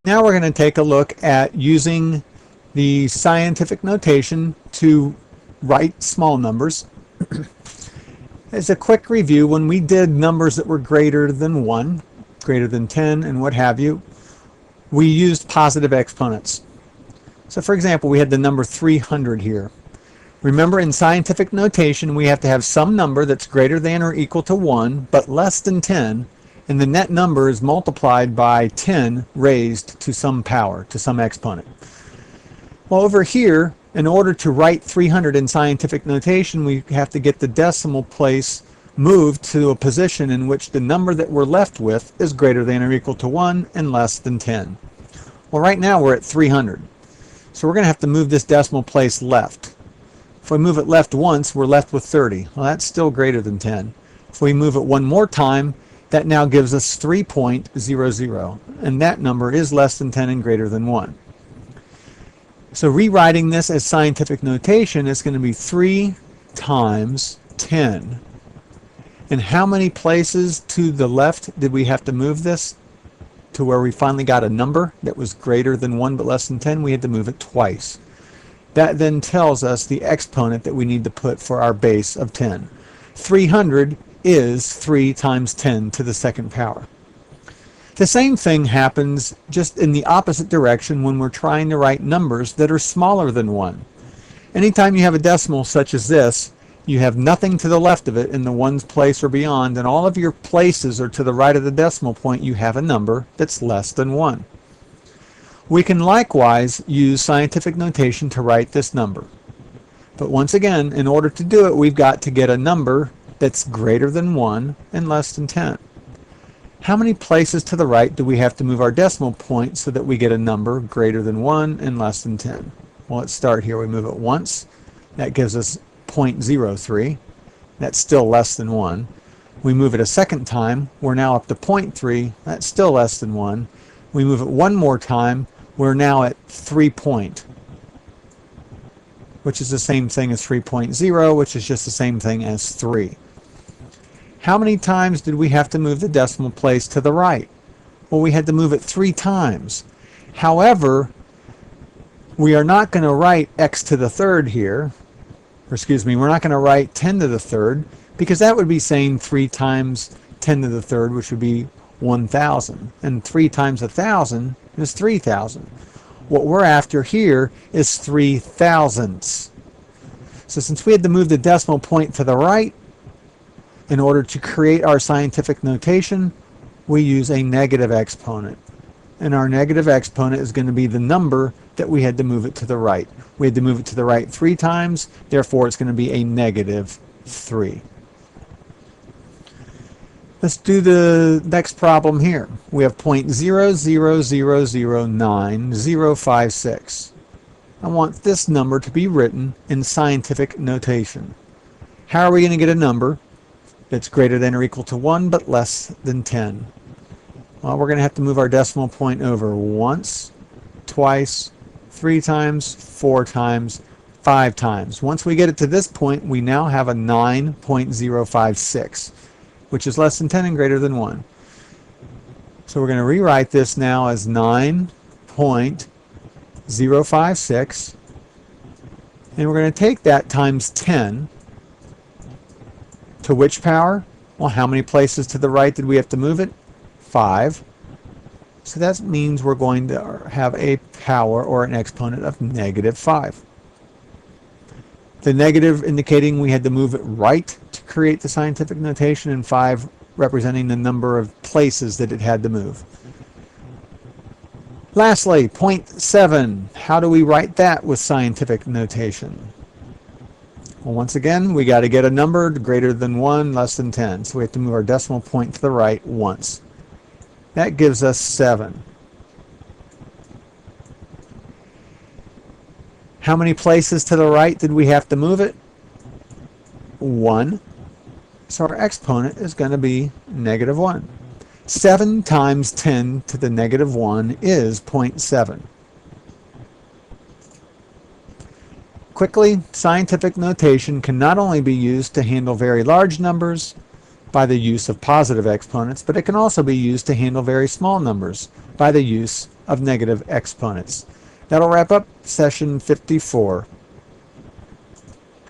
Now we're going to take a look at using the scientific notation to write small numbers. As a quick review, when we did numbers that were greater than 1, greater than 10, and what have you, we used positive exponents. So for example, we had the number 300 here. Remember, in scientific notation, we have to have some number that's greater than or equal to 1, but less than 10, and the net number is multiplied by 10 raised to some power, to some exponent. Well, over here, in order to write 300 in scientific notation, we have to get the decimal place moved to a position in which the number that we're left with is greater than or equal to 1 and less than 10. Well, right now we're at 300. So we're going to have to move this decimal place left. If we move it left once, we're left with 30. Well, that's still greater than 10. If we move it one more time, that now gives us 3.00, and that number is less than 10 and greater than 1. So rewriting this as scientific notation is going to be 3 times 10. And how many places to the left did we have to move this to where we finally got a number that was greater than 1 but less than 10? We had to move it twice. That then tells us the exponent that we need to put for our base of 10. 300 is 3 times 10 to the second power. The same thing happens just in the opposite direction when we're trying to write numbers that are smaller than 1. Anytime you have a decimal such as this, you have nothing to the left of it in the ones place or beyond, and all of your places are to the right of the decimal point. You have a number that's less than 1. We can likewise use scientific notation to write this number. But once again, in order to do it, we've got to get a number that's greater than 1 and less than 10. How many places to the right do we have to move our decimal point so that we get a number greater than 1 and less than 10? Well, let's start here. We move it once. That gives us 0.03. That's still less than 1. We move it a second time. We're now up to 0.3. That's still less than 1. We move it one more time. We're now at 3 point, which is the same thing as 3.0, which is just the same thing as 3. How many times did we have to move the decimal place to the right? Well, we had to move it 3 times. However, we are not going to write x to the third here. Or excuse me, we're not going to write 10 to the third, because that would be saying 3 times 10 to the third, which would be 1,000. And 3 times 1,000 is 3,000. What we're after here is 3 thousandths. So since we had to move the decimal point to the right, in order to create our scientific notation, we use a negative exponent. And our negative exponent is going to be the number that we had to move it to the right. We had to move it to the right 3 times, therefore it's going to be a negative 3. Let's do the next problem here. We have 0.0009056. I want this number to be written in scientific notation. How are we going to get a number that's greater than or equal to 1 but less than 10? Well, we're going to have to move our decimal point over once, twice, 3 times, 4 times, 5 times. Once we get it to this point, we now have a 9.056, which is less than 10 and greater than 1. So we're going to rewrite this now as 9.056, and we're going to take that times 10 to which power? Well, how many places to the right did we have to move it? 5. So that means we're going to have a power or an exponent of negative 5. The negative indicating we had to move it right to create the scientific notation, and 5 representing the number of places that it had to move. Lastly, 0.7. How do we write that with scientific notation? Well, once again, we got to get a number greater than 1, less than 10. So we have to move our decimal point to the right once. That gives us 7. How many places to the right did we have to move it? 1. So our exponent is going to be negative 1. 7 times 10 to the negative 1 is 0.7. Quickly, scientific notation can not only be used to handle very large numbers by the use of positive exponents, but it can also be used to handle very small numbers by the use of negative exponents. That'll wrap up session 54.